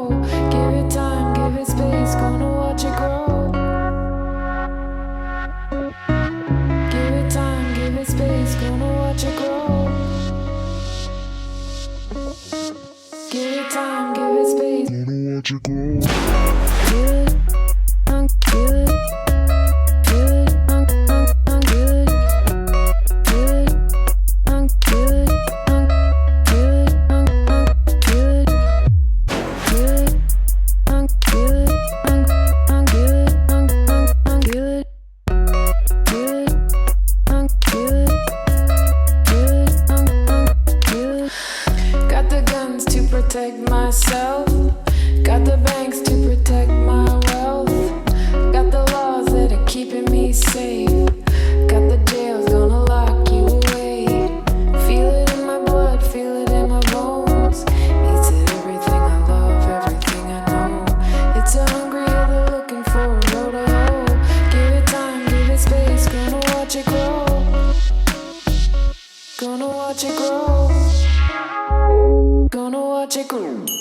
hoe. Give it time, give it space, gonna watch it grow. Give it time, give it space, gonna watch it grow. Give it time, give it space, gonna watch it grow. Feel it, feel it. Protect myself, got the banks to protect my wealth, got the laws that are keeping me safe, got the jails gonna lock you away. Feel it in my blood, feel it in my bones. Eats at everything I love, everything I know. It's a hungry other looking for a road to hoe. Give it time, give it space, gonna watch it grow. Gonna watch it grow. Gonna watch it grow.